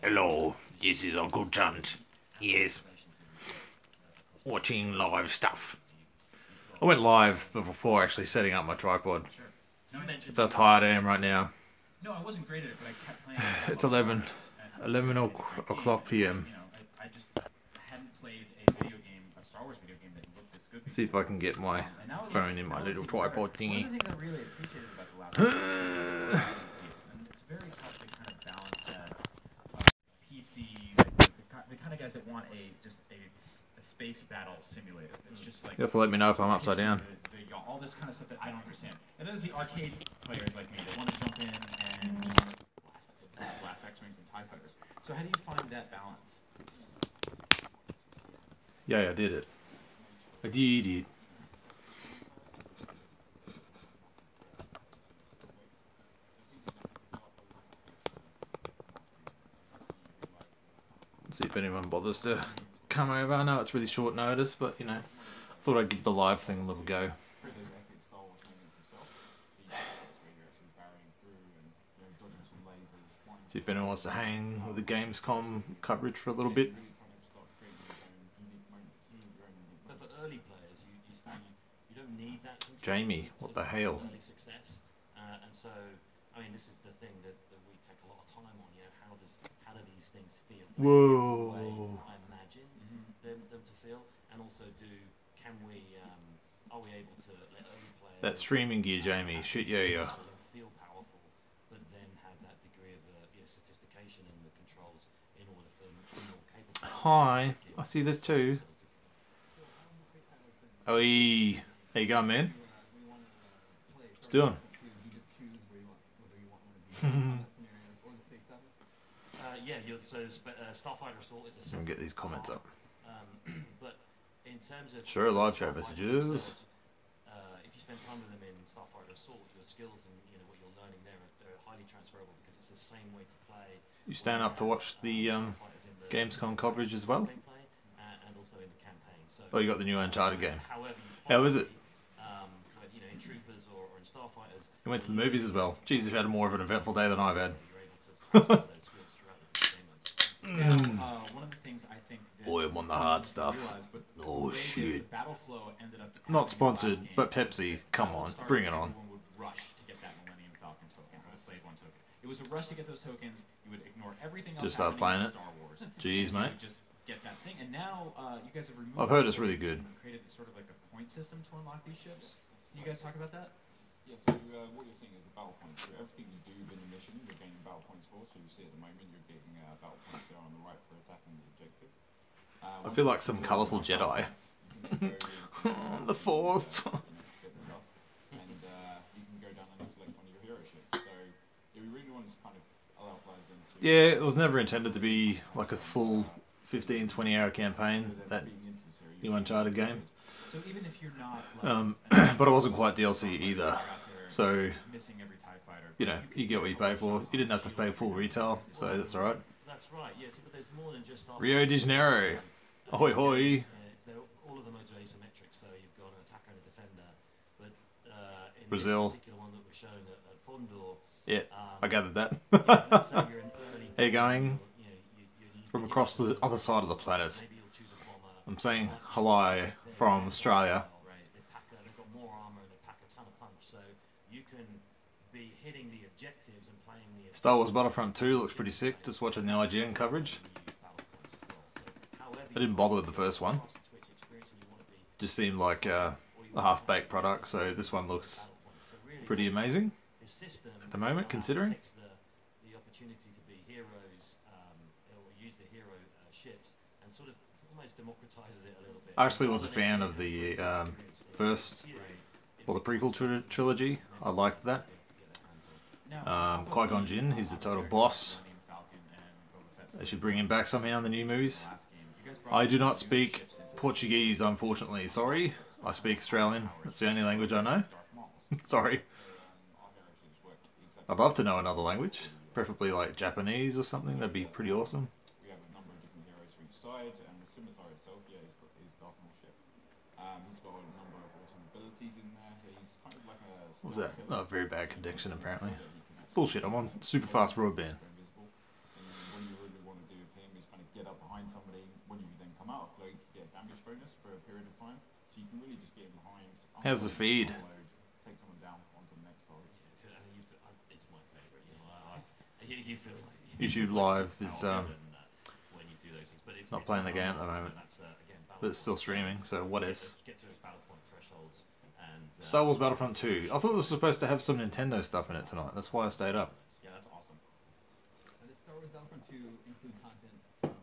Hello, this is Uncle Chunt. Yes. Watching live stuff. I went live before actually setting up my tripod. That's how tired I am right now. No, I wasn't great at it, but I kept playing. It's 11 o'clock p.m. I just hadn't played a video game, a Star Wars video game that looked this good. Let's see if I can get my phone in my little tripod thingy. One of the things I really appreciated about the last one, it's very tough to kind of balance that PC, the kind of guys that want just a space battle simulator. It's just like You have to let me know if I'm upside down. All this kind of stuff that I don't understand. And then there's the arcade players like me that want to jump in and just blast X-Wings and TIE Fighters. So how do you find that balance? Yeah, I did it. I did it. Let's see if anyone bothers to come over. I know it's really short notice, but you know, thought I'd give the live thing a little go. See if anyone wants to hang with the Gamescom coverage for a little bit. But for early players, you don't need that control. Jamie, what the hell? Success. And so, I mean, this is the thing that we take a lot of time on. You know, how do these things feel? Whoa! The way I imagine them to feel, and also are we able to let early players That streaming gear, Jamie. Shit, yeah. feel powerful, but then have that degree of sophistication in the controls in order for more capable. Hi, I see this too. Oh, there you go, man. What's doing? So Starfighter Assault is a Let me get these comments up. but in terms of Sure, live chat messages. If you spend time with them in Starfighter Assault, your skills and what you're learning there are highly transferable because it's the same way to play. You stand up to watch the Gamescom coverage as well? And also in the campaign. So, Oh, you got the new Uncharted game. however How is it? in Troopers or in Starfighters, You went to the movies as well. Jesus, you had more of an eventful day than I've had. you're able to transfer those skills throughout the game. One of the things I think that Boy, I'm on the hard stuff. realized, but Oh, the way shit. the battle flow ended up Not happening in the sponsored, last game, but Pepsi. Come on, started bring it when on. Everyone would rush to get that Millennium Falcon token or the Slave One token. It was a rush to get those tokens. You would ignore everything else Just start happening playing in it. Star Wars. Jeez, You mate. would just get that thing. And now you guys have removed. I've heard those it's really tokens good. and created sort of like a point system to unlock these ships. Can you guys talk about that? Yeah, so what you're seeing is the battle points. So everything you do within a mission, you're gaining battle points for. So you see at the moment, you're getting battle points there on the right for attacking the objective. I feel like some colourful Jedi. The Fourth. And you can go down and select one of your hero ships. So yeah, we really want to kind of allow players into. Yeah, it was never intended to be like a full 15-20 hour campaign, that new Uncharted game. So even if you're not, like, But it wasn't quite DLC either. out there So, missing every TIE fighter, you know, you get what you pay for. You didn't have to pay full retail, so that's alright. That's right. Yes, but there's more than just Starfighter. Rio de Janeiro. Ahoy hoy. All of the modes are asymmetric, so you've got an attacker and a defender. But in Brazil. this particular one that we're showing at Fondor, Yeah, I gathered that. let's say you're an early How you going? you From across the other side of the planet. maybe you'll choose a bomber. I'm saying hello from Australia. Right, they've got more armor and they pack a ton of punch, so you can be hitting the objectives and playing the Star Wars Battlefront 2 looks pretty sick, just watching the IGN coverage. I didn't bother with the first one. Just seemed like a half-baked product, so this one looks pretty amazing at the moment, considering. The opportunity to be heroes or use the hero ships and sort of almost democratizes it a little bit. I actually was a fan of the first, or the prequel trilogy. I liked that. Qui-Gon Jinn, he's the total boss. They should bring him back somehow in the new movies. I do not speak Portuguese, unfortunately. Sorry. I speak Australian. That's the only language I know. Sorry. I'd love to know another language. Preferably like Japanese or something. That'd be pretty awesome. We have a number of different heroes for each side, and the scimitar itself, yeah, is Darth Maul ship. He's got a number of awesome abilities in there. He's kind of like a. What was that? Oh, very bad connection apparently. Bullshit, I'm on super fast broadband. So you can really just get behind. How's the feed? Take someone down onto the next story. It's my favourite. You know, you feel like YouTube Live is when you do those things, but it's not playing the game at the moment, but it's still streaming. So what ifs? Get to those battle point thresholds and Star Wars Battlefront 2. I thought this was supposed to have some Nintendo stuff in it tonight. That's why I stayed up. Yeah, that's awesome. Does Star Wars Battlefront 2 include content from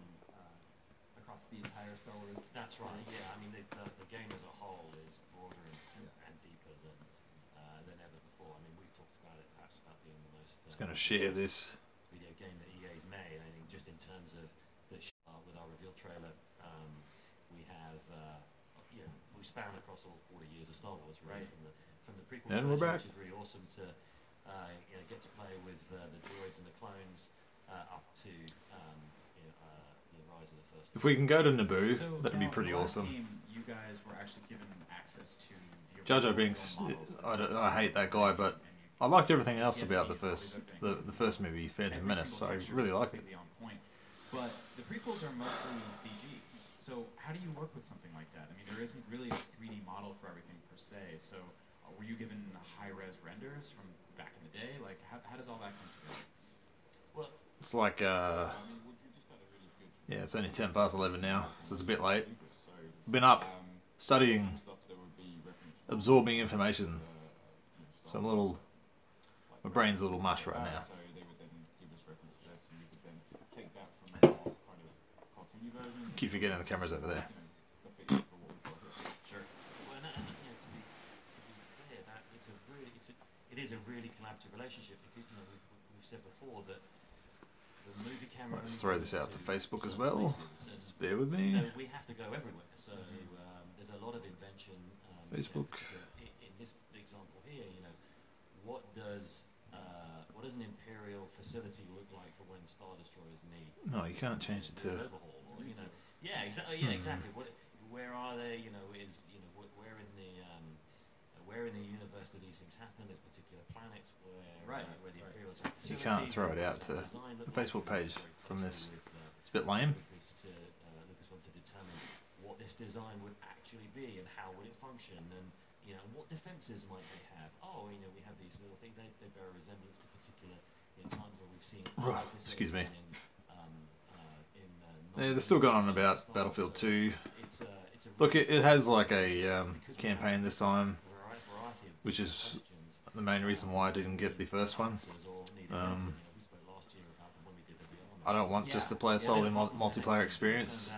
across the entire Star Wars? That's right. Yeah, I mean the game as a whole is broader and deeper than ever before. I mean we've talked about it perhaps about being the most. It's going to share this. Video game that EA's made. I think just in terms of the with our reveal trailer, we have we span across all 40 years of Star Wars, right? From the prequel And we're back. which is really awesome to get to play with the droids and the clones up to the rise of the first. If we can go to Naboo, So that'd be now, pretty in the last awesome. game, you guys were actually given access to the Jar Jar original Binks, film models of I those hate that guy, but and you I liked everything else PSP about the is always first opening, the first movie, Phantom every Menace. So single I texture really is liked it. completely on point. But the prequels are mostly CG. So how do you work with something like that? I mean, there isn't really a 3D model for everything per se. So were you given high-res renders from back in the day? Like, how does all that come together? Well, It's like I mean, would you just had a really good yeah, it's only 10 past 11 now, so it's a bit late. so Been up studying, some stuff that would be referenced absorbing information, you know, so I'm a little, my brain's a little mush right now. So they would then give us reference to this, and we could then take that from the more kind of cartoony version. Keep forgetting the camera's over there. The fit for what we've got here. sure. Well, to be clear, that it is a really collaborative relationship because we've said before that the movie camera. Let's only throw goes this out to to Facebook as certain well. places, and, Just bear with me. we have to go everywhere. So there's a lot of invention. Facebook. In this example here, what does an Imperial facility look like for when Star Destroyers need No, you can't change it an to. overhaul? Or, yeah, exactly. Yeah, exactly. Where are they? Where in the universe do these things happen? There's particular planets where the Imperials have You can't facilities, throw it what out does to that design look the like? Facebook We work page very from this. closely with, It's a bit lame. Lucas wanted to determine what this design would actually be and how would it function and what defenses might they have. We have these little things, they bear a resemblance to particular times where we've seen Excuse me. in Yeah, they're still going on about Battlefield 2. it's a Look, it has like a campaign this time, variety of which is the main reason why I didn't get the first one. I don't want just to play a solely multiplayer experience.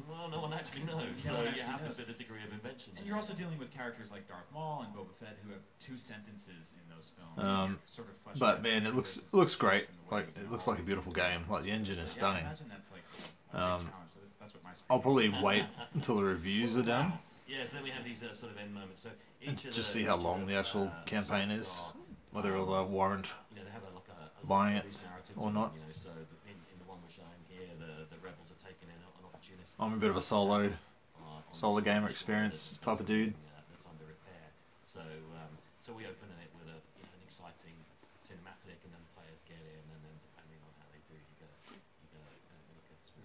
Well, no one actually knows, so you have to put a degree of invention. And you're also dealing with characters like Darth Maul and Boba Fett who have 2 sentences in those films. Sort of fleshing But out man, their it looks charisma great. and the way Like they it looks like a beautiful game. Like the engine is Yeah, I stunning. imagine that's like a big challenge. So that's what my I'll probably wait until the reviews are done Yeah, so then we have these sort of end moments. So and just see how long the actual campaign is, whether it'll warrant they have a buying it loose narrative or to not. them, so in the one we're showing here, the rebels are taken in an opportunity. I'm a bit of a solo gamer experience type of dude. That's under repair. So we open it with an exciting cinematic, and then the players get in, and then depending on how they do, you get a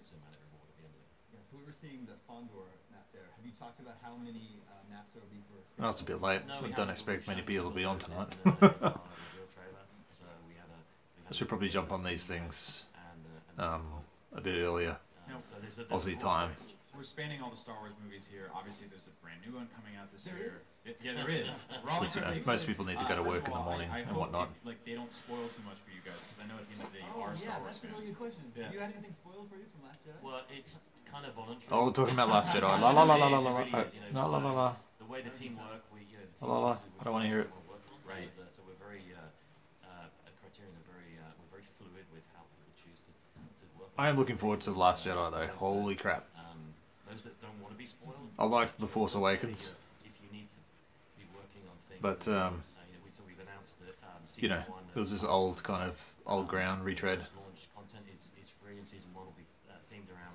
cinematic reward at the end of it. Yeah, so we were seeing the Fondor map there. Have you talked about how many maps there will be for? Oh, it's a bit late. No, I we don't haven't. expect We've many shown people to be on some of tonight. those in the reveal trailer. So we had I should probably jump on these things and a bit earlier. so there's a Aussie broad time. range. We're spanning all the Star Wars movies here. Obviously, there's a brand new one coming out this There year. is? Yeah, there is. We're all Because, excited. most people need to go to First work of in the all, morning I and hope whatnot. they don't spoil too much for you guys because I know at the end of the day you are Star yeah, Wars that's a really fans. good question. Yeah. You had anything spoiled for you from Last Jedi? Well, it's kind of voluntary. Oh, we're talking about Last Jedi. La la la la la la la. It really is, La la la la. The way the team work, the team La, la, la. chooses I don't wanna hear it. what we work on. Right. So we're very Criterion are we're very fluid with how people choose to work. I am looking forward to The Last Jedi though. Holy crap. Those that don't want to be spoiled. I liked The Force Awakens, If you need to be working on things. but so we've announced that you know, season 1 it was just old kind of old ground retread. Launch content is free, and season 1 will be themed around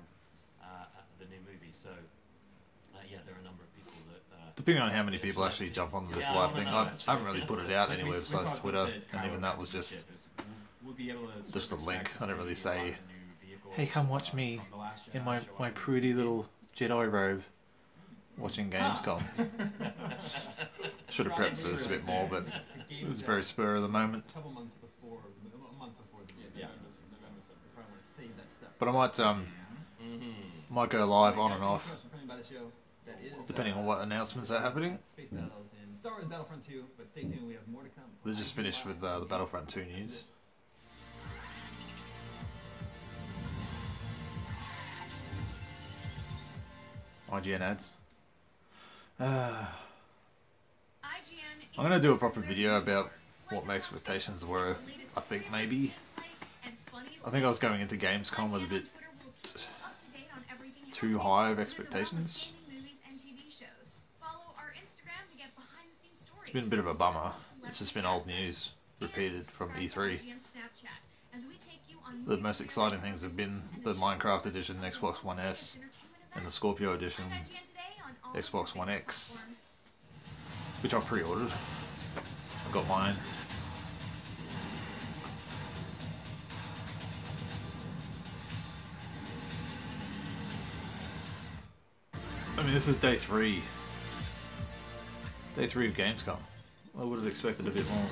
the new movie. So there are a number of people that. Depending on how many people actually jump onto this live thing, I haven't really put it out anywhere besides Twitter, and even that was just a link. I don't really say, "Hey, come watch me in my pretty little Jedi robe." watching Gamescom. Should have prepped for this a bit more, but it was very spur of the moment. A couple months before, a month before the game. Yeah. November, so we probably want to save that stuff. But I might go live on and off, depending on what announcements are happening. Space Battles and Star Wars Battlefront 2, but stay tuned, we have more to come. They just finished with the Battlefront 2 news. IGN ads. I'm going to do a proper video about what my expectations were. I think maybe. I think I was going into Gamescom with a bit too high of expectations. It's been a bit of a bummer. It's just been old news repeated from E3. The most exciting things have been the Minecraft edition Xbox One S and the Scorpio edition Xbox One X, which I pre-ordered. I got mine. I mean, this is day 3. Day 3 of Gamescom. I would have expected a bit more.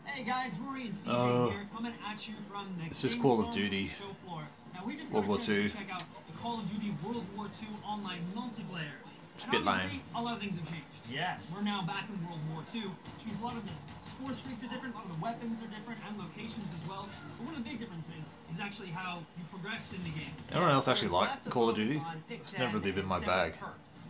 Hey guys, Rory and CJ here, coming at you from the It's just Call of Duty. show floor. Now we just World got War a chance to II. check out the Call of Duty World War II online multiplayer. It's a And bit obviously, lame. a lot of things have changed. Yes. We're now back in World War II, which means a lot of the score streaks are different, a lot of the weapons are different, and locations as well. But one of the big differences is actually how you progress in the game. Anyone else actually like Call of Duty? It's never really been my bag.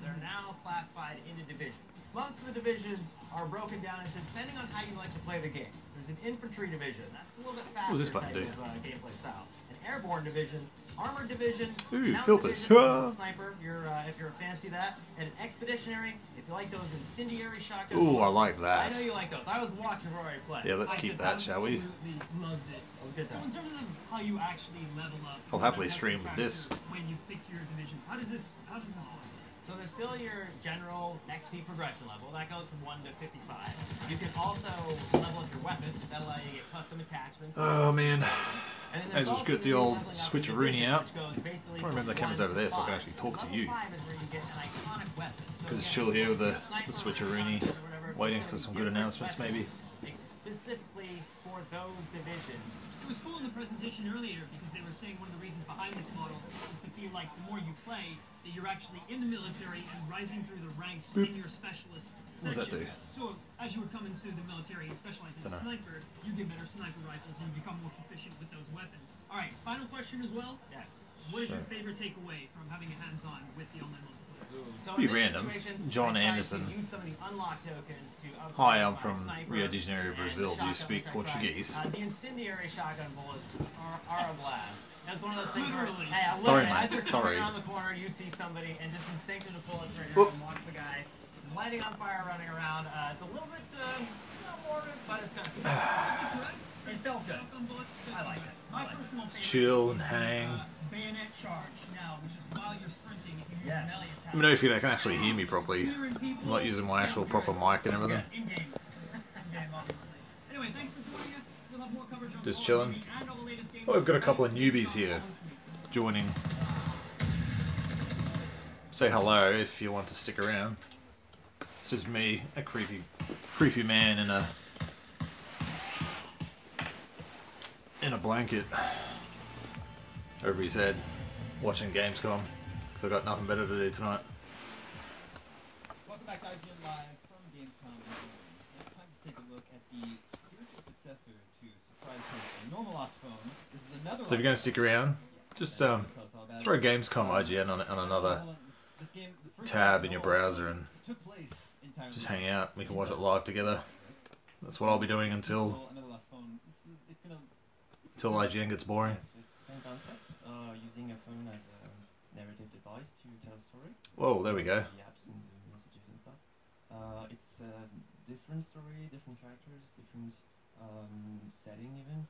They're now classified into divisions. Most of the divisions are broken down into depending on how you like to play the game. There's an infantry division. That's a little bit faster What does this button type do? of gameplay style. An airborne division, armored division, Ooh, mounted filters. division, sniper. If you're fancy that, and an expeditionary. If you like those incendiary shotgun. Ooh, I bullets. like that. I know you like those. I was watching Rory play. Yeah, let's keep that, shall we? Absolutely loved it. Good So time. in terms of how you actually level up, I'll happily stream with this. when you pick your divisions. How does this work? So there's still your general XP progression level. That goes from 1 to 55. You can also level up your weapons. That'll allow you to get custom attachments. Oh man. And then I there's just also got the old leveling up switcheroonie division, out. which goes basically I remember the from camera's 1 over there, so I can to actually talk to 5. you. Level 5 is where you get an iconic weapon. So Because it's again, chill here with the sniper switcheroonie, rifles or whatever, waiting there's for some gonna good be announcements different maybe. weapons specifically for those divisions. It was cool in the presentation earlier because they were saying one of the reasons behind this model is to feel like the more you play, that you're actually in the military and rising through the ranks in your specialist What does that section. do? So as you would come into the military and specialize in Dunno. sniper, you get better sniper rifles and you become more proficient with those weapons. All right, final question as well. Yes. What is your Sure. favorite takeaway from having a hands-on with the online multiplayer? So Pretty in this random. situation, John I tried to Anderson. use some of the unlock tokens to upgrade Hi, I'm my from sniper Rio de Janeiro, and Brazil. the Do you shotgun, speak which I tried. Portuguese? The incendiary shotgun bullets are a blast. That's one of those things where, Literally. hey, I look Sorry, as mate. you're coming Sorry. around the corner, you see somebody, and just instinctively pull the trigger Whoop. and watch the guy lighting on fire, running around. It's a little bit morbid, but it's kind of cool. It felt good. Shotgun bullets. I like it. My personal favorite Chill and is the, hang. bayonet charge now, which is while you're sprinting, if you use Yes. a melee attack. Let me know if you can actually hear me properly. Spearing people, I'm not using my actual proper mic and everything. Yeah, in-game. In-game, obviously. Anyway, thanks for joining us. We'll have more coverage on Just Call of chilling. Duty and all the latest games. Oh, we've got a couple of newbies here joining. Say hello if you want to stick around. It's just me, a creepy man in a blanket over his head, watching Gamescom, because I've got nothing better to do tonight. Welcome back to IGN Live from Gamescom. It's time to take a look at the spiritual successor to Surprise Phone, a normal lost phone. This is another So if you're going to stick around, just throw Gamescom IGN on another This game, the first tab game in your all browser and took place entirely just hang out. We can watch it live together. That's what I'll be doing until Another lost phone. It's gonna IGN gets boring. Yes, it's the same concept. Using a phone as a narrative device to tell a story. Whoa, there we go. The apps and the messages and stuff. It's a different story, different characters, different setting even.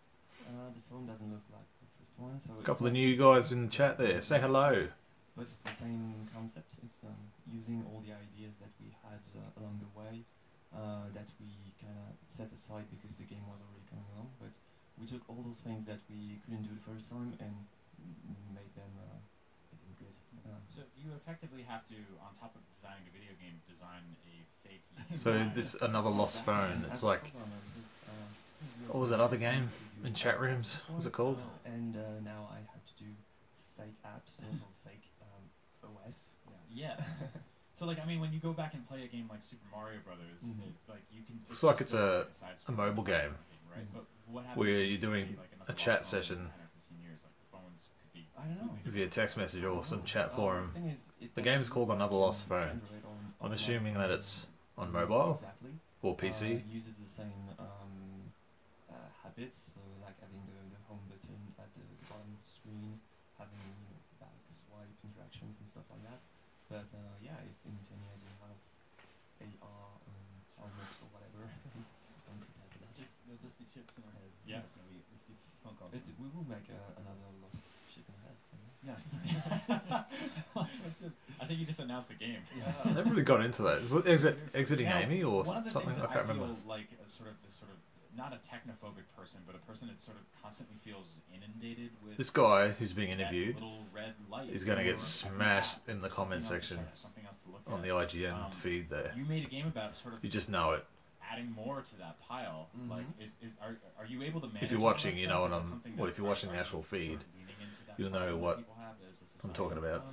The phone doesn't look like the first one, so A couple of new guys in the chat there. Say hello. But it's the same concept. It's using all the ideas that we had along the way that we kind of set aside because the game was already coming along. But we took all those things that we couldn't do the first time and made them good. So you effectively have to, on top of designing a video game, design a fake. So this another lost phone. It's like, what was that other game in chat rooms? What was it called? And now I have to do fake apps and also fake OS. Yeah. So like, I mean, when you go back and play a game like Super Mario Brothers, like you can. Looks like it's a mobile game, right? But what happens where you're doing a chat session I don't know. via text message or some chat forum. The game's called Another Lost Phone. I'm assuming that it's on mobile or PC. Uses the same habits, so like having the home button at the bottom of the screen, having back swipe interactions and stuff like that. But yeah, if in 10 years you have AR helmets or whatever, I'm prepared for that. There'll just be chips in our heads. Yeah. So we receive phone calls. We will make another lost chip in the head. Yeah. I think you just announced the game. I never really got into that. Is it exiting Now, Amy or one of the something? things I that can't remember. feel like a sort of not a technophobic person, but a person that sort of constantly feels inundated with This guy who's being that interviewed little red light is going to get over every smashed app. in the There's comment something else to section check, something else to look on at. the IGN feed there. You made a game about sort of You just know it. adding more to that pile. Like, are you able to manage? If you're all watching, that you stuff? know Is what that I'm. something Well, that if you're watching the are actual sort of feed, leaning into that you'll know pile that what people have as a I'm society? talking about.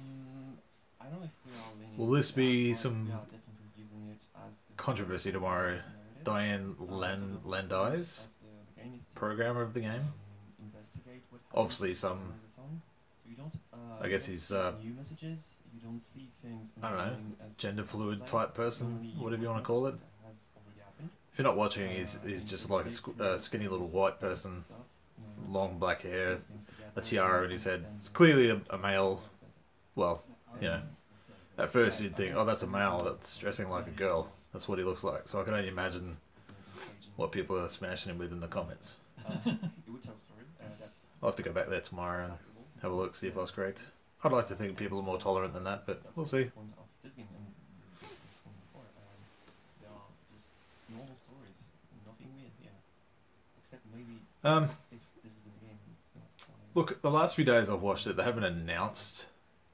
I don't know if we are leaning Will this into be that, but some we are definitely using it as the controversy tomorrow? narrative. Diane So the Landais, purpose of the game is to, programmer of the game. investigate what Obviously happens some- on the phone. So you don't, I guess don't he's, see new messages. You don't see things. I don't know, unfolding as gender you fluid play. type person, Only whatever you want to witness call it. that has already happened. If you're not watching, he's And just to like a dig through skinny little things, white person, stuff, you know, long black hair, put things together a tiara and in his head. understand It's the- clearly a male. Well, you know, And at first you'd think, oh, that's a male that's dressing like a girl. That's what he looks like. So I can only imagine what people are smashing him with in the comments. it would tell a story. That's I'll have to go back there tomorrow and have a look, see if I was correct. I'd like to think people are more tolerant than that, but we'll see. the point of this game and this one before. There are just normal stories, nothing weird here, except maybe if this is in the game. It's not. Look, the last few days I've watched it, they haven't announced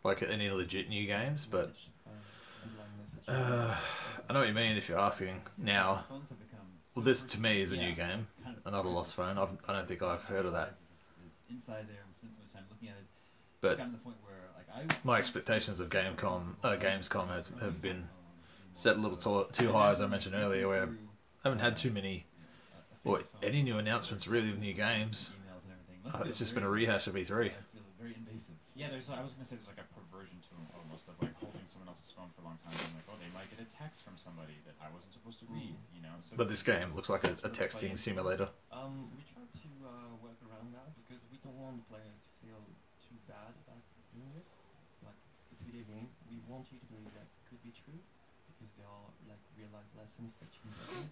like any legit new games, but I know what you mean if you're asking now. Phones have become Well, this super- to me is a yeah, new game, kind of another lost phone. I don't think I've heard of that. Is inside there and spend so much time looking at it. It's But gotten to the point where like my expectations of Gamescom have been set a little too high, as I mentioned earlier, where I haven't had too many or any new announcements really of new games. It's just been a rehash of E3. Very invasive. Yeah, I was gonna say there's like a perversion to them almost of like holding someone else's phone for a long time and like, oh, they might get a text from somebody that I wasn't supposed to read, you know. So But this game looks like a texting simulator. We try to work around that because we don't want the players to feel too bad about doing this. It's like it's a video game. We want you to believe that it could be true because there are like real life lessons that you can take from it.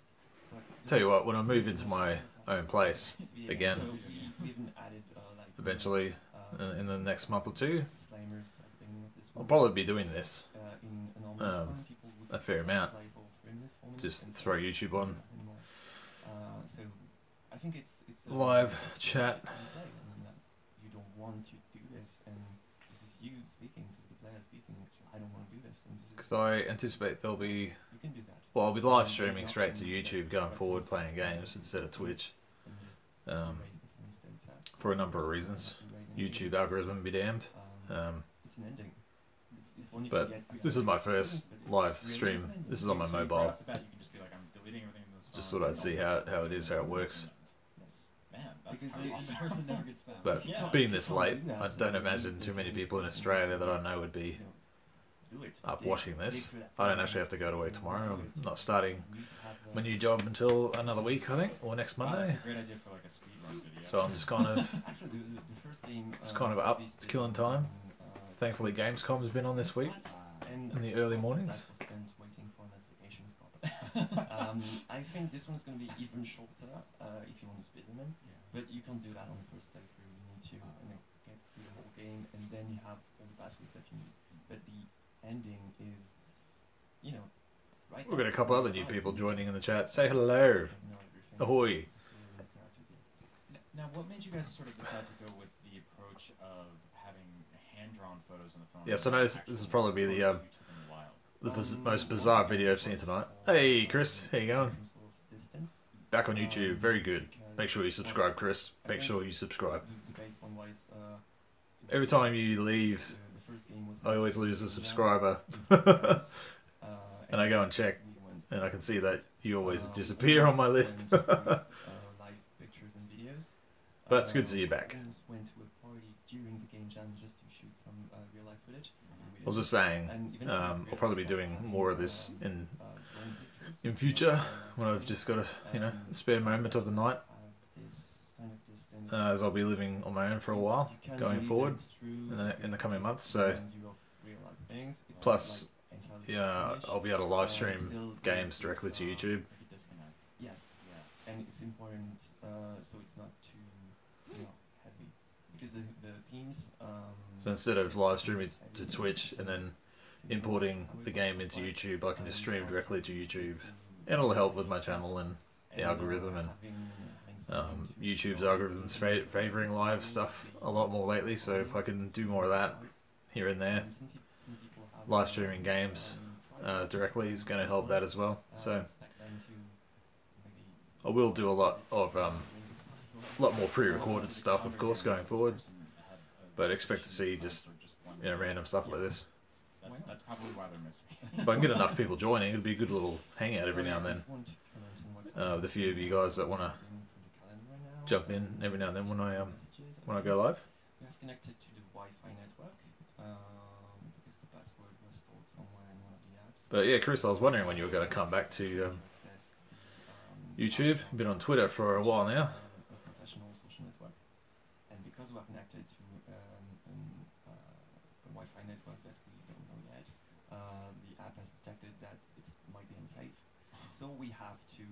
But Tell you what, when I move into my own place again, so we even added like eventually in the next month or two, disclaimers at the beginning of this I'll one. probably be doing this In an online phone, people would a fair amount. play for 3 minutes, 4 minutes, Just and throw stop. YouTube on. Anymore. So I think it's a Live it's a chat. play, and that you don't want to do this, and this is you speaking, this is the player speaking. I don't want to do this, and this is Because I anticipate there'll be, you can do that. well, I'll be live streaming straight to YouTube going forward, playing games instead of Twitch, And just um, raise the phone state tab. for a number of reasons. YouTube algorithm be damned. It's an ending. It's one you But can get this is my first live stream. This is on my So right mobile. off the bat, you can just be like, I'm deleting everything in this Just phone, thought I'd see how it is, how it works. Man, that's Because kinda the awesome. person never gets found. But Yeah. being this late, I don't imagine too many people in Australia that I know would be do it. up Dig- watching dig this. through that I don't phone. actually have to go to work tomorrow. I'm Do it. not starting You need to have, my new job until another week, I think, or next Wow, that's Monday. a great idea for like a speed run video. So I'm just kind of, Actually, the first game. It's kind of up, this it's killing time. Thankfully Gamescom's been on this week and in the early mornings. that was spent waiting for notifications. I think this one's going to be even shorter if you want to speed them in. But you can't do that on the first playthrough. You need to get through the whole game, and then you have all the passwords that you need. But the ending is, right. We've got a couple other new people joining in the chat. Say hello. Ahoy. Now, what made you guys sort of decide to go with the approach of hand-drawn photos on the phone. Yeah, so no, this is probably the most bizarre video I've seen tonight. Hey Chris, how you going? Back on YouTube, very good. Make sure you subscribe, Chris. Make sure you subscribe. Every time you leave, I always lose a subscriber. And I go and check, and I can see that you always disappear on my list. But it's good to see you back. I was just saying, I'll probably be doing more of this in future when I've just got a spare moment of the night, as I'll be living on my own for a while going forward in the coming months. So plus, yeah, I'll be able to live stream games directly to YouTube. Yes, yeah, and it's important so it's not too heavy because the themes. So instead of live streaming to Twitch and then importing the game into YouTube, I can just stream directly to YouTube, and it'll help with my channel and the algorithm, and YouTube's algorithms favouring live stuff a lot more lately. So if I can do more of that here and there, live streaming games directly is going to help that as well. So I will do a lot more pre-recorded stuff, of course, going forward. But expect to see just random stuff like this. That's probably why they're missing. If I can get enough people joining, it'd be a good little hangout every now and then. With a few of you guys that want to jump in every now and then when I go live. We have connected to the Wi-Fi network because the password was stored somewhere in one of the apps. But yeah, Chris, I was wondering when you were going to come back to YouTube. Been on Twitter for a while now. A professional social network, and because we're connected to a Wi-Fi network that we don't know yet, the app has detected that it might be unsafe. So we have to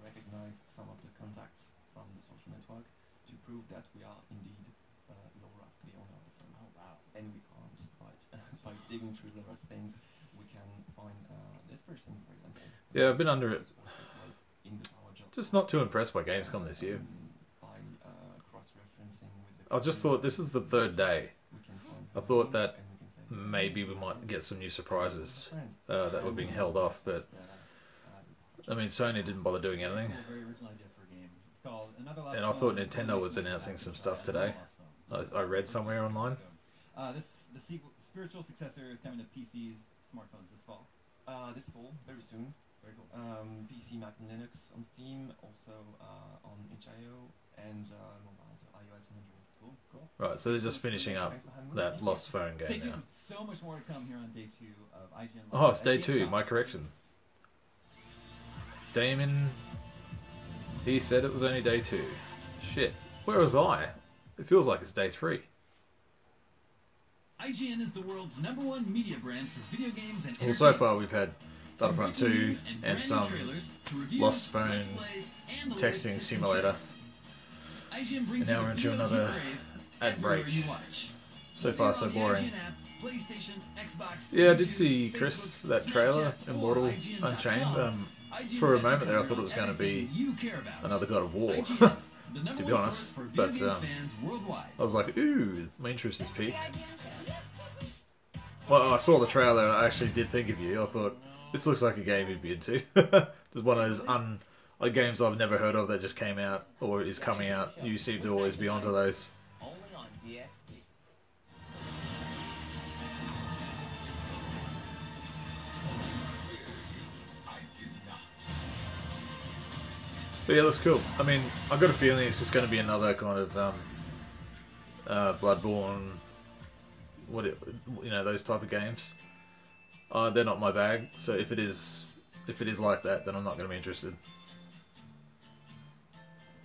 recognize some of the contacts from the social network to prove that we are indeed Laura, the owner of the phone. Oh wow! And we can't, but by digging through Laura's things, we can find this person, for example. Yeah, I've been under it. Just not too impressed by Gamescom this year. I just thought this is the third day. I thought that maybe we might get some new surprises that were being held off, but I mean, Sony didn't bother doing anything. And I thought Nintendo was announcing some stuff today. I read somewhere online. The spiritual successor is coming to PCs, smartphones this fall. This fall, very soon. Very cool. PC, Mac, and Linux on Steam, also on itch.io and mobile, so iOS and Android. Cool. Right, so they're just finishing up that Lost Phone game now. So much more to come here on day 2 of IGN. Oh, it's day 2. My correction. Damon, he said it was only day 2. Shit, where was I? It feels like it's day 3. IGN is the world's #1 media brand for video games and well, so far we've had Battlefront 2 and some Lost Phone texting simulator. And now we're into another ad break. So far so boring. Yeah, I did see, Chris, that trailer, Immortal Unchained. For a moment there I thought it was going to be another God of War, to be honest. But I was like, ooh, my interest is piqued. Well, I saw the trailer and I actually did think of you. I thought, this looks like a game you'd be into. There's one of those games I've never heard of that just came out or is coming out. You seem to always be onto those. But yeah, it looks cool. I mean, I've got a feeling it's just going to be another kind of Bloodborne, those type of games. They're not my bag, so if it is like that, then I'm not going to be interested.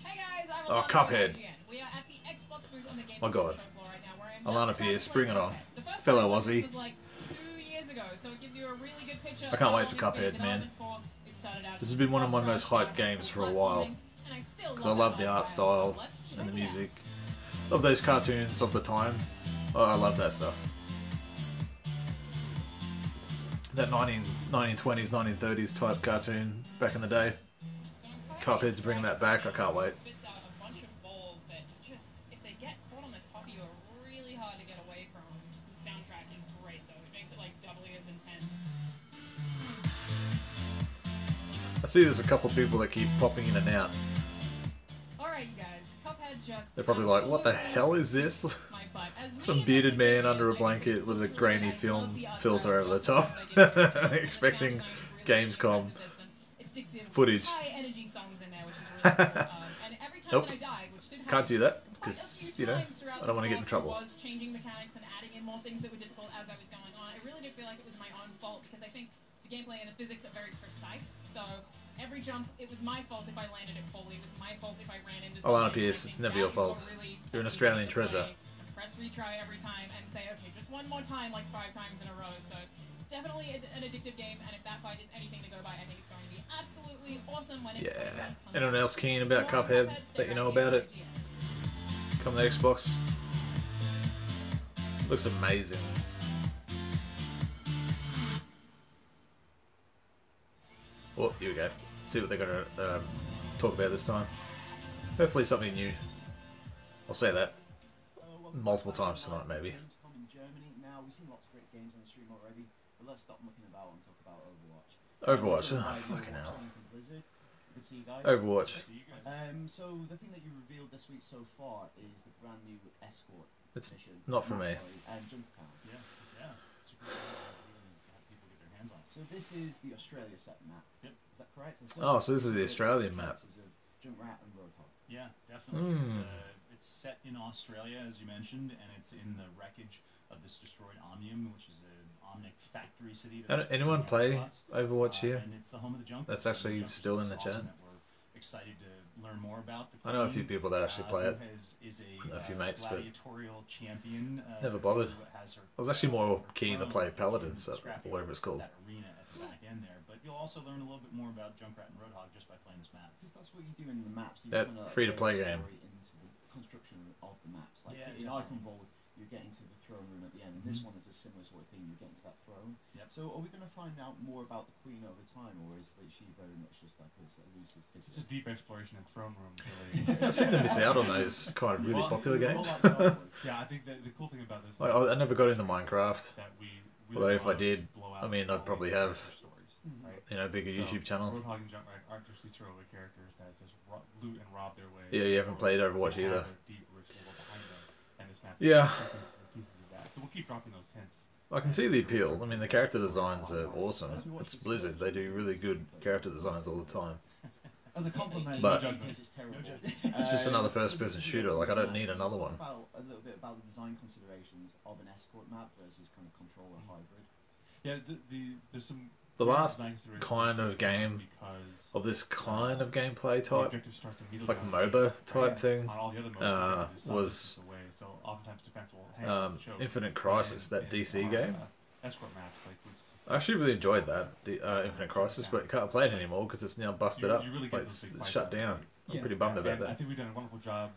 Hey guys, Cuphead. We are at the Xbox booth on the Gamescom My God. show floor right now, where I'm Alana Pierce, bring it on. The first Fellow time Aussie. was like 2 years ago, so it gives you a really good picture. I can't wait of for how long it's Cuphead, been in man. development for. It started out This as has been one of my cross-road most hyped stuff, games for a platforming, while. and I still Because I love the art so style let's and the check it out. music. Love those cartoons of the time. Oh, I love that stuff. That 1920s, 1930s type cartoon back in the day. Cuphead's bringing that back. I can't wait. Spits out a bunch of balls that just, if they get caught on the top of you, are really hard to get away see there's a couple of people that keep popping in and out. Alright, you guys. Cuphead just. They're probably like, what the hell is this? Some bearded man under a blanket with a grainy film filter over the top. Expecting Gamescom footage. Nope. Can't do that, because, you know, I don't want to get in trouble. Was changing mechanics and adding in more things that were difficult as I was going on. I really did feel like it was my own fault, because I think the gameplay and the physics are very precise. So every jump, it was my fault if I landed it fully. It was my fault if I ran into something. Alana Pierce, it's never your fault. You're an Australian treasure. Press retry every time and say, okay, just one more time, like 5 times in a row. So it's definitely an addictive game, and if that fight is anything to go by, I think it's going to be absolutely awesome when it comes. Anyone else keen about Cuphead that you know about it? Come to Xbox. Looks amazing. Oh, here we go. See what they're going to talk about this time. Hopefully something new. I'll say that multiple times tonight, maybe. Gamescom in Germany. Now, we've seen lots of great games on the stream already, but let's stop mucking about and talk about Overwatch. Overwatch, oh, fucking hell. Overwatch. So the thing that you revealed this week so far is the brand new escort mission. Not for me. Junktown. Yeah. It's a great have people get their hands on. So this is the Australia set map. Yep. Is that correct? Oh, so this is the Australian map. Junkrat and Roadhog. Yeah, definitely. It's set in Australia, as you mentioned, and it's in the wreckage of this destroyed Omnium, which is an Omnic factory city. Anyone play Overwatch here? And it's the home of the Junk. That's actually still in the chat. We're excited to learn more about. I know a few people that actually play it. Is a few mates, but champion, never bothered. I was actually more keen to play Paladin, so, or whatever it's called. That arena at the back end there, but you'll also learn a little bit more about Junkrat and Roadhog just by playing this map. Because that's what you do in the maps. Free-to-play game. Construction of the maps. Like yeah, in Iconvolt, you're getting to the throne room at the end, and this one is a similar sort of thing. You're getting to that throne. Yep. So are we going to find out more about the Queen over time, or is she very much just like this elusive figure? It's a deep exploration of throne room. Really. I seem to miss out on those kind of really popular games. Yeah, I think that the cool thing about this. Like, I never got into Minecraft. That although if I did, I mean, I'd probably have, you know, a bigger YouTube channel. Roadhog and Junkrat aren't just these throwaway characters that just loot and rob their way. Yeah, you haven't played Overwatch either. Yeah. So we'll keep dropping those hints. I can see the appeal. I mean, the character designs are awesome. It's Blizzard. They do really good character designs all the time. As a compliment, but it's terrible. It's just another first-person shooter. Like, I don't need another one. A little bit about the design considerations of an escort map versus kind of controller hybrid. Yeah, there's some. The last kind of game of this kind of gameplay type, like MOBA type thing, was Infinite Crisis, that DC game. I actually really enjoyed that, Infinite Crisis, but you can't play it anymore because it's now busted up. Like, it's shut down. I'm pretty bummed about that. I think we've done a wonderful job.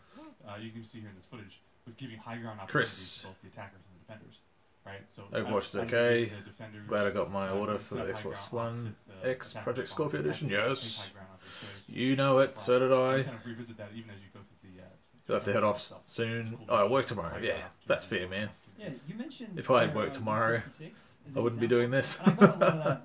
You can see here in this footage with giving high ground opportunities to both the attackers and the defenders. Right, so Overwatch is okay. Glad I got my order for the Xbox One X Project Scorpio Edition. Yes, you know it. So did I. You'll have to head off soon. Oh, I work tomorrow. Yeah, that's fair, man. Yeah, you mentioned. If I had work tomorrow, I wouldn't be doing this. I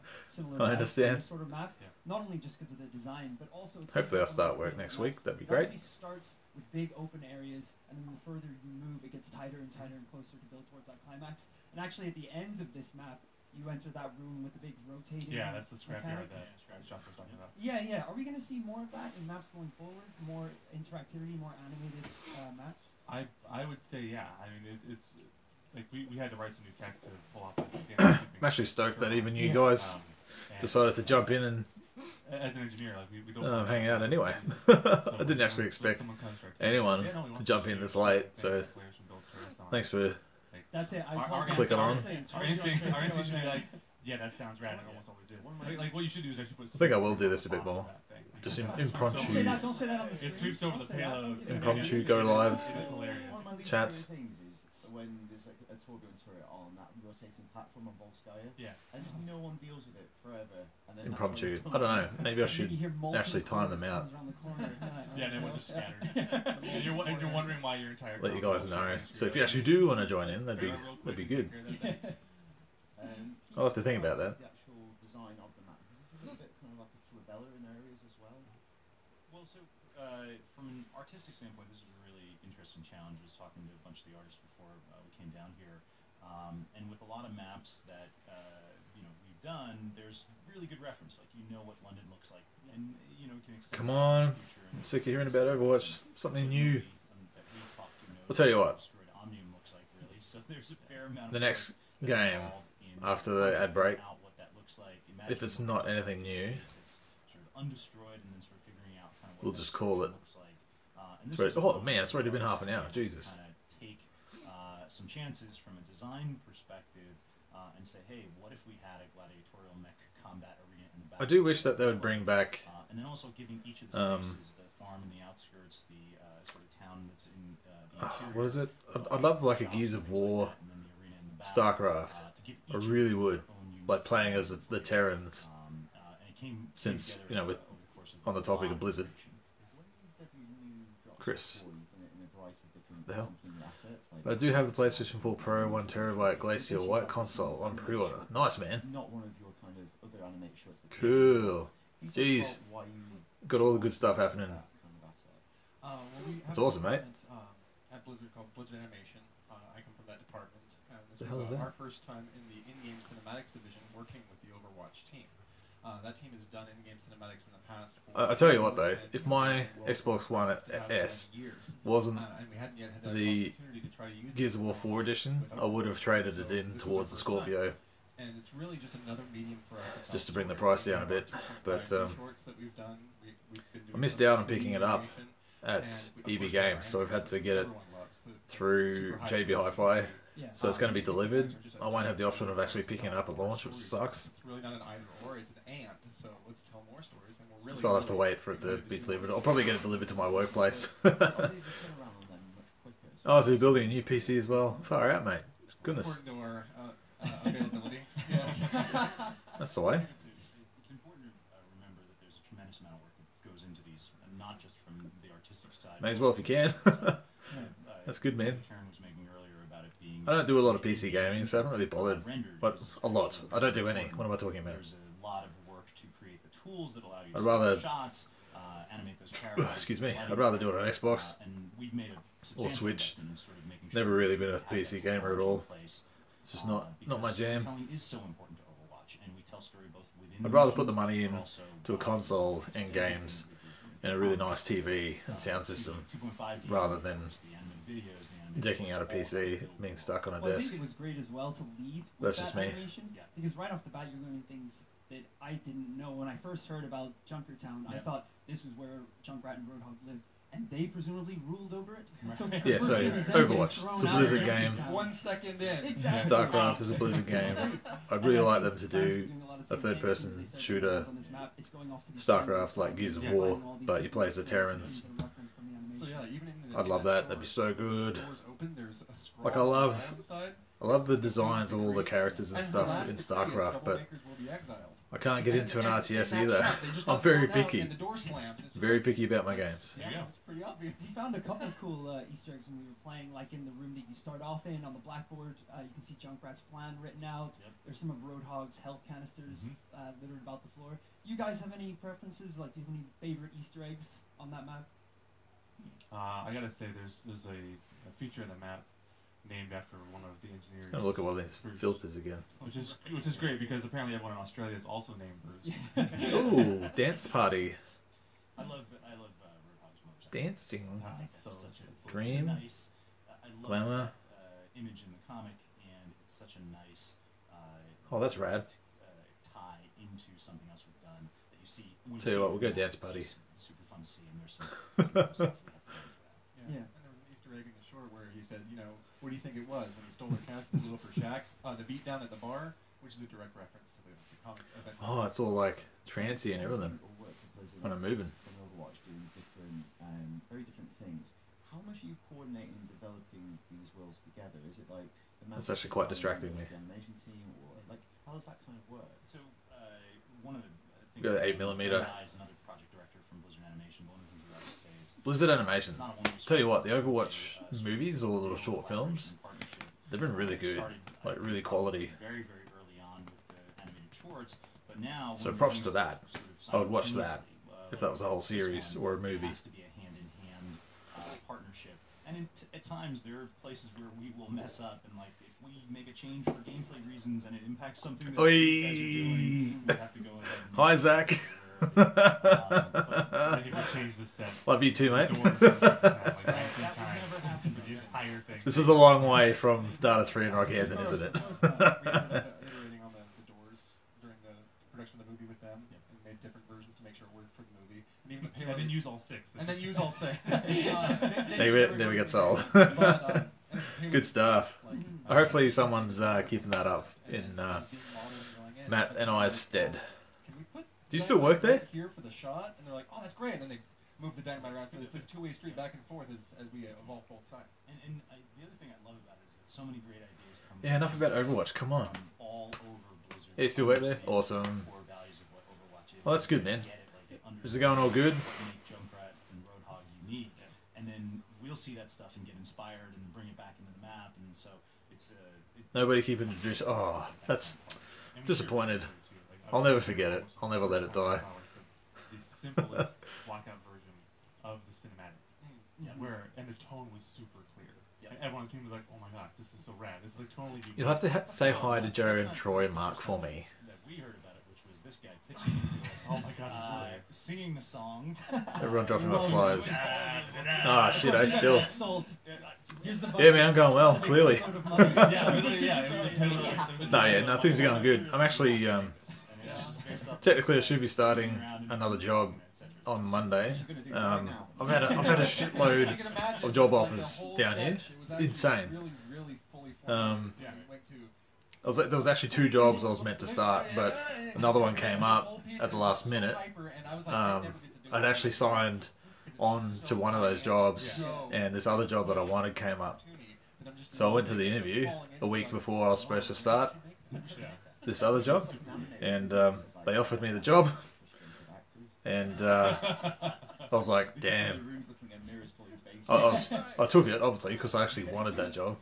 understand. Sort of map, not only just because of the design, but also. Hopefully, I'll start work next week. That'd be great. With big open areas, and then the further you move, it gets tighter and tighter and closer to build towards that climax. And actually, at the end of this map, you enter that room with the big rotating. Yeah, that's the scrapyard that Josh was talking about. Yeah. Are we going to see more of that in maps going forward? More interactivity, more animated maps? I would say yeah. I mean, it's like we had to write some new tech to pull off the game. I'm actually stoked that even you guys decided to jump in and. As an engineer, like we don't hang out anyway. I didn't actually expect anyone to jump in this late, so thanks for clicking on. Our instinct should be like, yeah, that sounds rad. It almost always is. Like what you should do is actually put. I think I will do this a bit more. Just impromptu. Don't say that on the stream. It sweeps over the payload. Impromptu go live. It is hilarious. Chats. When there's like a turbulent turret on that rotating platform on Volskaya, and just no one deals with it forever. And then impromptu. I don't know. Maybe I should actually time them out. Yeah, and everyone just scatters. and you're wondering why your entire. Let you guys know. So if you actually do want to join in, that'd be good. I'll have to think about that. The actual design of the map, because it's a little bit kind of like a flabella in areas as well? Well, so from an artistic standpoint, this was a really interesting challenge. I was talking to a bunch of the artists before we came down here, and with a lot of maps that we've done, there's really good reference. Like what London looks like, and can extend. Come on, I'm sick of hearing about Overwatch. Something new. I'll tell you what. Looks like, really. So there's a fair amount the next game after the ad break, if it's not anything new, we'll just call it. Oh man, it's already been half an hour. Jesus. Take some chances from a design perspective and say, hey, what if we had a gladiatorial mech combat arena in the back? I do wish that they would bring back. And then also giving each of the spaces, the farm in the outskirts, the sort of town that's in the interior. What is it? I'd love like a Gears of War, StarCraft. I really would, like playing as the Terrans. Since with on the topic of Blizzard. Chris. The hell? I do have the PlayStation 4 Pro 1 TB Glacier White console on pre-order. Nice, man. Not one of your kind of other anime shorts. Cool. Jeez. Got all the good stuff happening. It's awesome, mate. At Blizzard called Blizzard Animation. I come from that department. This was our first time in the in-game cinematics division working with the Overwatch team. That team has done in-game cinematics in the past. I tell you what though, if my Xbox One S wasn't the Gears of War 4 edition, I would have traded it in towards the Scorpio. And it's really just another medium for us just to bring the price down a bit. But I missed out on picking it up at EB Games, so I've had to get it through JB Hi-Fi. So it's going to be delivered. I won't have the option of actually picking it up at launch, which sucks. It's really not an either or, it's an and. So let's tell more stories. And we're really so I'll have to wait for it to be delivered. I'll probably get it delivered to my workplace. Oh, so you're building a new PC as well? Far out, mate. Goodness. According to our availability. That's the way. It's important to remember that there's a tremendous amount of work that goes into these, and not just from the artistic side. May as well if you can. That's good, man. I don't do a lot of PC gaming, so I haven't really bothered. But a lot. I don't do any. What am I talking about? There's a lot of work to create the tools that allow you to I'd rather shots, animate those characters. Excuse me. I'd rather do it on Xbox and we've made a or Switch. Sort of Never really been a PC gamer at all. It's just not my jam. Is so important to Overwatch, and we tell story both within I'd rather put the money in to a console and games and a really nice TV and sound system rather than decking out a PC, being stuck on a I desk. think it was great as well to lead with That's that just me. animation, because right off the bat you're learning things that I didn't know. When I first heard about Junkertown, I thought this was where Junkrat and Roadhog lived, and they presumably ruled over it. So yeah, so Overwatch, it's a Blizzard game. 1 second in. Exactly. StarCraft is a Blizzard game. I'd really like them to do a third-person shooter StarCraft like Gears of War, but you play as the Terrans. So yeah, even in the I'd love that. That'd be so good. doors open, there's a scroll Like I love the designs of all the characters and stuff in StarCraft, but I can't get into an RTS either. I'm very picky. Very picky about my games. Yeah, it's pretty obvious. We found a couple of cool Easter eggs when we were playing, like in the room that you start off in on the blackboard. You can see Junkrat's plan written out. There's some of Roadhog's health canisters littered about the floor. Do you guys have any preferences? Like, do you have any favorite Easter eggs on that map? I gotta say, there's a feature in the map named after one of the engineers. Gonna look at all these filters again. Which is great because apparently everyone in Australia is also named Bruce. Ooh, dance party. I love Roadhog's motorcycle. Dancing. That's such a Dream. Nice, I love Glamour. Image in the comic, and it's such a nice. Oh, that's rad. Tie into something else we've done that you see. Tell you what, we'll go dance party. Super fun to see, and there's some. Yeah. And there was an Easter egg in the short where he said, what do you think it was when he stole the cash and blew up for Shaq? The beatdown at the bar, which is a direct reference to the comic event. Oh, it's all like trancy and everything when I'm moving. Overwatch doing different, very different things. How much are you coordinating and developing these worlds together? Is it like the That's actually quite distracting me. The animation team, or like how does that kind of work? So one of the things Got an 8mm. Another project director from Blizzard Animation. One of the things we like to say is Blizzard Animation. Tell you what, the Overwatch movies or little short films, they've been really good, like really quality. Very, very early on with the animated shorts, but now so props to that. Sort of I would watch that if that was a whole series or a movie. It has to be a hand-in-hand partnership. And at times there are places where we will mess up, and like if we make a change for gameplay reasons and it impacts something that these guys are doing, we have to go ahead and Hi, Zach. Love you too, mate. This is a long way from Data 3 and Rockhampton, isn't it? Iterating on the doors during the production of the movie with them, and made different versions to make sure it worked for the movie. And even the payload. And then use all 6. And then use all 6. Never gets old. Good stuff. Hopefully someone's keeping that up in Matt and I's stead. Do you still work there? Here for the shot, and they're like, "Oh, that's great." And then they move the dynamite around, so it's this two-way street back and forth as we evolve both sides. And the other thing I love about it is that so many great ideas come. Yeah, enough about Overwatch. Come on. All over Blizzard. Yeah, you still work there? Awesome. Well, that's good, man. Is it going all good? Junkrat and Roadhog unique, and then we'll see that stuff and get inspired and bring it back into the map, and so it's nobody keep introducing. Oh, that's disappointed. I'll never forget it. I'll never let it die. The simplest blackout version of the cinematic, and the tone was super clear. And everyone on the team was like, "Oh my god, this is so rad! This is like totally." You'll have to say hi to Joe and Troy and Mark for me. That we heard about it, which was this guy pitching into us. Oh my god, singing the song. Everyone dropping off flies. Ah, shit, I still. Yeah, man, I'm going well, clearly. No, things are going good. I'm actually, technically I should be starting another job on Monday. I've had a shitload of job offers down here. It's insane. There was actually 2 jobs I was meant to start, but another one came up at the last minute. I'd actually signed on to one of those jobs, and this other job that I wanted came up. So I went to the interview a week before I was supposed to start this other job, and they offered me the job, and I was like, damn. I took it, obviously, because I actually wanted that job.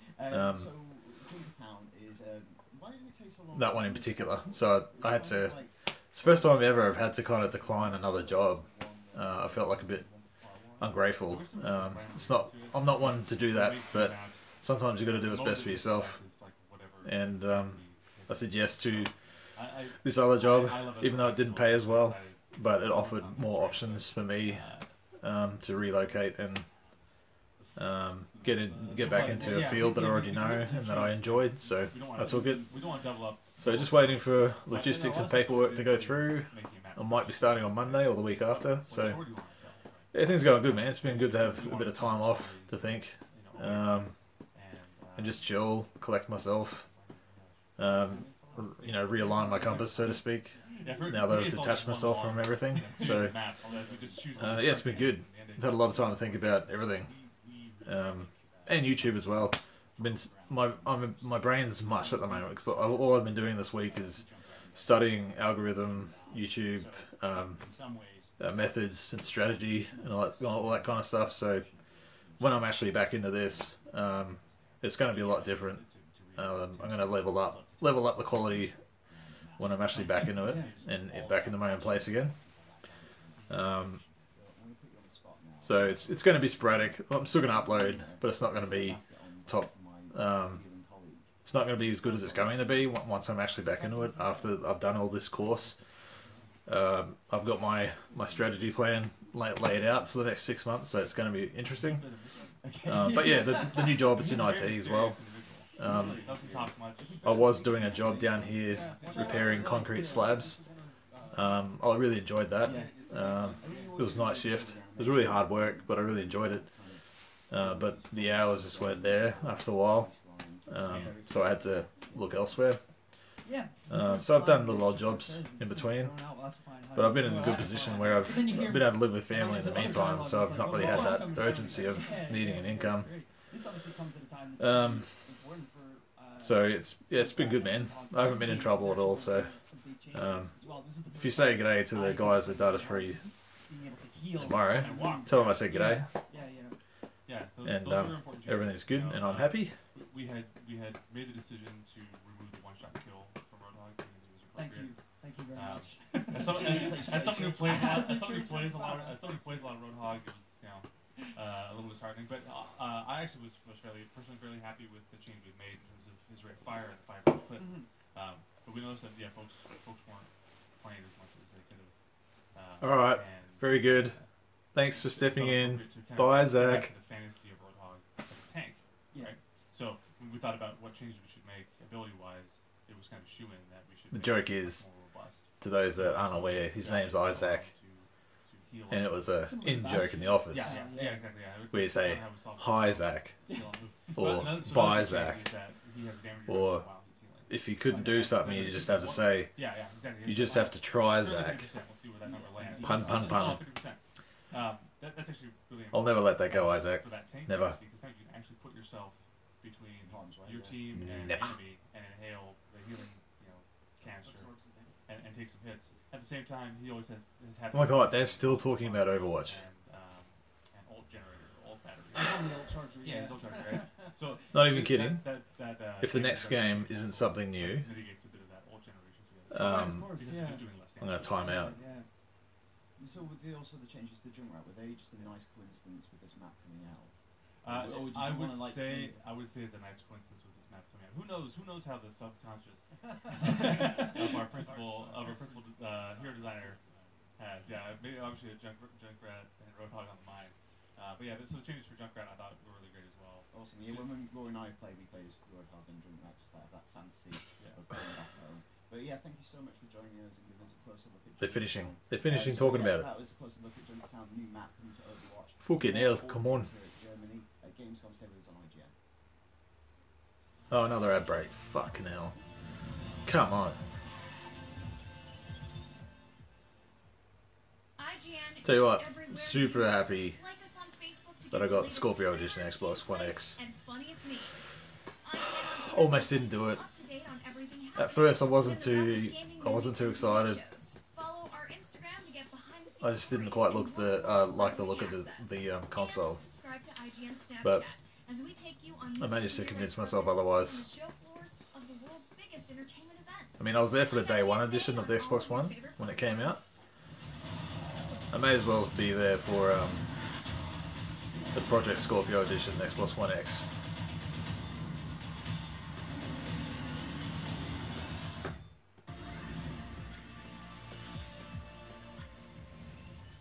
That one in particular. So I had to... It's the first time ever I've had to kind of decline another job. I felt like a bit ungrateful. I'm not one to do that, but sometimes you got to do what's best for yourself. And I said yes to this other job, even though it didn't pay as well, but it offered more options for me to relocate and get back into a field that I already know and that I enjoyed. So I took it. So just waiting for logistics and paperwork to go through. I might be starting on Monday or the week after. So yeah, things are going good, man. It's been good to have a bit of time off to think, and just chill, collect myself, realign my compass, so to speak. Now that I've detached myself from everything. So yeah, it's been good. I've had a lot of time to think about everything, and YouTube as well. My brain's mush at the moment because all I've been doing this week is studying algorithm, YouTube, methods and strategy and all that kind of stuff. So when I'm actually back into this, it's going to be a lot different. I'm going to level up the quality when I'm actually back into it and back into my own place again. So it's going to be sporadic. I'm still going to upload, but it's not going to be top. It's not going to be as good as it's going to be once I'm actually back into it after I've done all this course. I've got my strategy plan laid out for the next 6 months, so it's going to be interesting. But yeah, the new job, it's in IT as well. I was doing a job down here repairing concrete slabs. I really enjoyed that. It was night shift. It was really hard work, but I really enjoyed it. But the hours just weren't there after a while, so I had to look elsewhere. So I've done little odd jobs in between, but I've been in a good position where I've been able to live with family in the meantime, so I've not really had that urgency of needing an income. So it's been good, man. I haven't been in trouble at all. So if you say g'day to the guys at Data 3 tomorrow, tell them I said g'day. And everything's good, and I'm happy. We had made the decision to remove the one-shot kill from Roadhog. Thank you. Thank you very much. As someone who plays a lot of Roadhog, it was a little disheartening. But I actually was personally fairly happy with the change we've made in terms of his rate of fire and the fire per clip. But we noticed that folks weren't playing as much as they could have. All right, very good. Thanks for stepping in. Bye, Zach. The fantasy of Roadhog as a tank, right? So when we thought about what changes we should make ability-wise, it was kind of shoo-in that we should. The joke is, to those that aren't aware, his name's Isaac, and it was a in-joke in the office. Yeah, exactly. Yeah. Where you say, "Hi, Zach," or "Bye, Zach," or if you couldn't do something, you just have to say, "You just have to try, Zach." Pun, pun, pun. That's actually really important. I'll never let that go, Isaac. For that tank Never. Because then you can actually put yourself between your team and the enemy and inhale the healing, canister and take some hits. At the same time, he always has had. Oh my god, they're still talking about Overwatch. And ult generator, ult battery. On the ult charger. Yeah, his ult charger, right? So not even kidding. If the tank next game isn't something new, mitigates a bit of that ult generation. I'm gonna time out. So with the changes to Junkrat, were they just a nice coincidence with this map coming out? I would say it's a nice coincidence with this map coming out. Who knows how the subconscious of our principal hero designer has. Yeah, maybe obviously a Junkrat and Roadhog on the mind. But yeah, so the changes for Junkrat I thought were really great as well. Awesome. Yeah, when Roy and I play, we play as Roadhog and Junkrat, just like that fantasy of playing back home. But yeah, thank you so much for joining us and giving us a closer look at. They're finishing talking about it. That was a closer look at Junktown, the new map coming to Overwatch. Fucking hell, come on. Germany at Gamescom, say it was on IGN. Oh, another ad break. Fucking hell. Come on. Tell you what, I'm super happy that I got the Scorpio Edition Xbox One X. Almost didn't do it. At first, I wasn't too excited. I just didn't quite like the look of the console. But I managed to convince myself otherwise. I mean, I was there for the day one edition of the Xbox One when it came out. I may as well be there for the Project Scorpio Edition Xbox One X.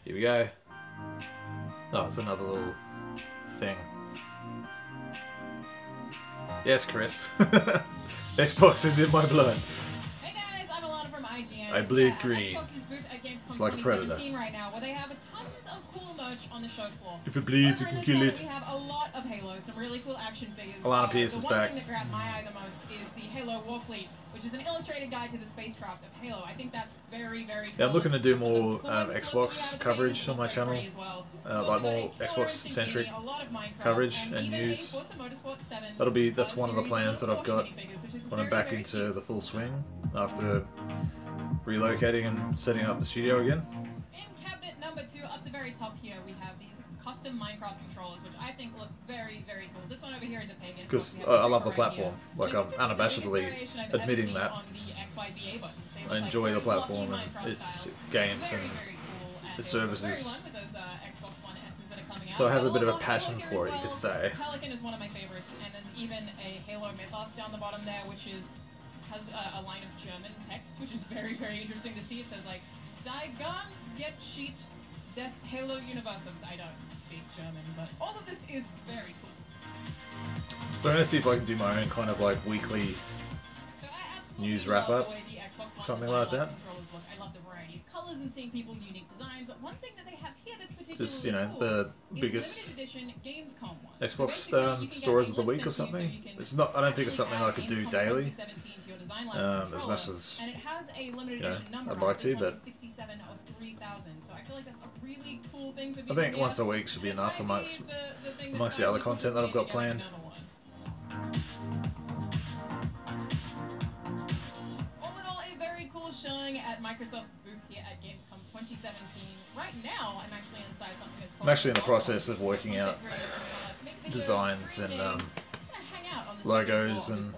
Here we go. Oh, it's another little thing. Yes, Chris. Xbox is in my blood. Hey guys, I'm Alana from IGN. I bleed green. Xbox's booth at Gamescom It's like a predator. 2017 right now, where they have tons of cool merch on the show floor. If it bleeds, you can kill it. We have a lot of Halo, some really cool action figures. Alana Pierce is the back. one thing that grabbed my eye the most is the Halo Warfleet, which is an illustrated guide to the spacecraft of Halo. I think that's very, very cool. Yeah, I'm looking to do more Xbox coverage on my channel, like more Xbox-centric coverage and news. That's one of the plans that I've got when I'm back into the full swing after relocating and setting up the studio again. In cabinet number 2, up the very top here, we have these custom Minecraft controllers, which I think look very, very cool. This one over here is a pagan. Because I love the platform. Like, I'm unabashedly admitting that. I enjoy the platform and its games and the services. So I have a bit of a passion for it, you could say. Pelican is one of my favorites, and there's even a Halo mythos down the bottom there, which has a line of German text, which is very, very interesting to see. It says, like, Die Ganz get sheet des Halo Universums. I don't speak German, but all of this is very cool. So I'm going to see if I can do my own kind of like weekly news wrap-up, something like that. I love the variety of colors and seeing people's unique designs. But one thing that they have here that's particularly Just, you know, cool the biggest Xbox stores of the week or something. It's not. I don't think it's something I could do daily, as much as I'd like to. But I think once a week should be enough amongst the other content that I've got planned. Showing at Microsoft's booth here at Gamescom 2017. Right now, I'm actually inside something that's called... I'm actually in the process of working out designs and logos and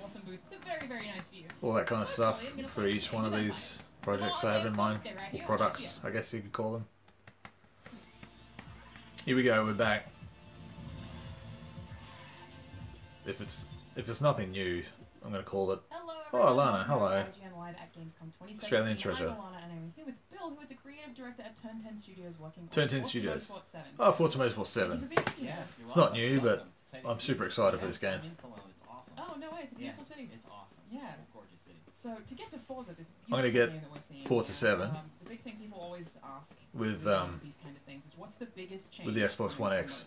all that kind of stuff for each one of these projects I have in mind, or products, I guess you could call them. Here we go, we're back. If it's nothing new, I'm going to call it. Oh, Alana, hello. Australian treasure. I'm Alana, and I'm here with Bill, who is a creative director at Turn 10 Studios, working Turn 10 Studios. Oh, Forza Motorsport 7. It's not new, but I'm super excited for this game. Oh, no way, it's a beautiful city. It's awesome. Yeah. Gorgeous city. So, to get to Forza, this I'm going to get Forza 7 the big thing people always ask with these kind of things is what's the biggest change with the Xbox One X.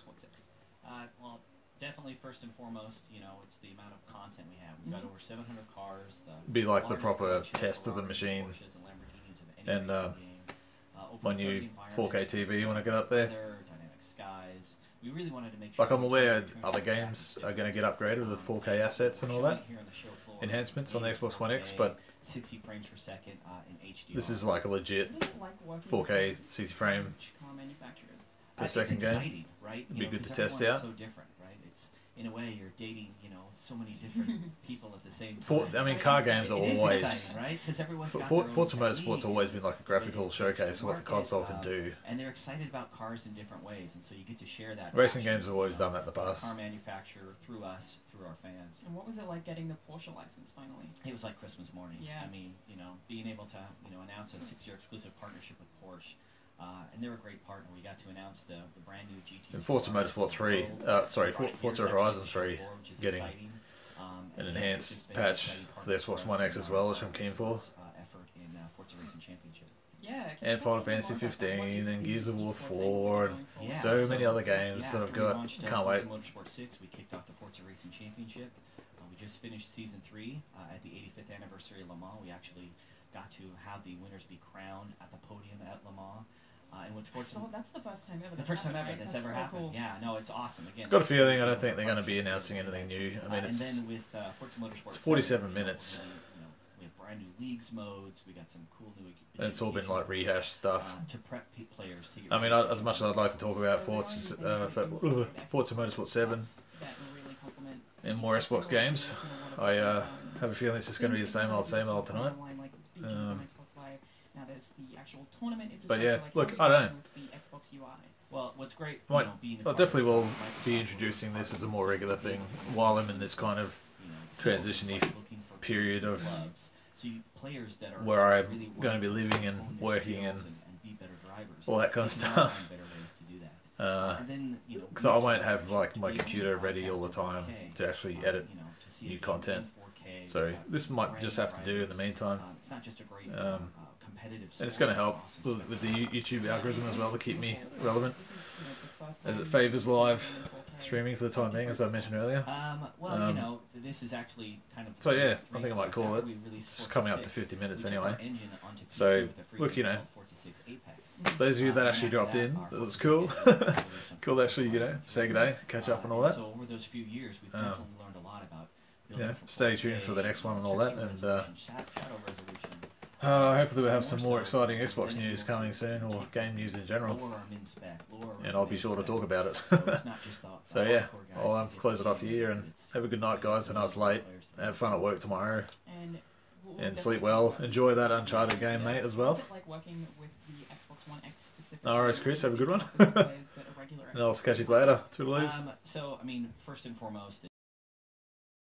Well, definitely first and foremost, you know, it's the amount of content we have. We've got over 700 cars. Be like the proper test of the machine, and my new 4K TV when I get up there. Dynamic skies. We really wanted to make sure. Like I'm aware other games are going to get upgraded with 4K assets and all that, enhancements on the Xbox One X, but 60 frames per second in HDR. This is like a legit 4K 60 frame per second game. Right? It'd be good to test out. So different, right? It's in a way you're dating, you know, so many different people at the same time. I mean, car games are always exciting, right? Because everyone's got Forza Motorsport's always been like a graphical showcase of what the console can do. And they're excited about cars in different ways, and so you get to share that. Racing games have always done that in the past. Car manufacturer through us, through our fans. And what was it like getting the Porsche license finally? It was like Christmas morning. Yeah. I mean, you know, being able to, you know, announce a 6-year exclusive partnership with Porsche. And they're a great partner. We got to announce the brand new GT. And Forza Motorsport 3, Forza Horizon 3, getting an enhanced patch for the Xbox One X as well, which I'm keen for. Effort in Forza Racing Championship. Yeah. And Final Fantasy 15, and Gears of War 4, and so many other games that I've got. Can't wait. Forza Motorsport 6, we kicked off the Forza Racing Championship. We just finished Season 3 at the 85th anniversary of Le Mans. We actually got to have the winners be crowned at the podium at Le Mans. And with Forza, that's the first time ever. The first time ever right? that's ever happened. Cool. Yeah, no, it's awesome. Again, got a feeling I don't think they're going to be announcing anything new. I mean, and then with Forza Motorsport, it's 47 minutes. You know, we have brand new leagues modes. We got some cool new. And it's all been like rehashed stuff. To prep players to get. I mean, as much as I'd like to talk about Forza Motorsport 7 and more Xbox games, I have a feeling it's just going to be the same old tonight. Now there's the actual tournament. But yeah, look, I don't know. Well, what's great, I definitely will be introducing this as a more regular thing while I'm in this kind of transition-y period of where I'm going to be living and working and all that kind of stuff. Because I won't have like my computer ready all the time to actually edit new content. So this might just have to do in the meantime. And it's going to help with the YouTube algorithm as well to keep me relevant, as it favours live streaming for the time being, as I mentioned earlier. Well, you know, this is actually kind of. So yeah, I think I might call it. It's coming up to 50 minutes anyway. So look, you know, those of you that actually dropped in, it was cool. Cool to actually, you know, say good day, catch up and all that. So over those few years, we've definitely learned a lot about. Yeah, stay tuned for the next one and all that, and hopefully we'll have some more exciting Xbox news coming soon, or game news in general, and I'll be sure to talk about it. So yeah, I'll close it off here, and have a good night, guys. I know it's late. Have fun at work tomorrow, and sleep well. Enjoy that Uncharted game, mate, as well. Alright, Chris, have a good one. And I'll catch you later. Toodaloos. So, I mean, first and foremost,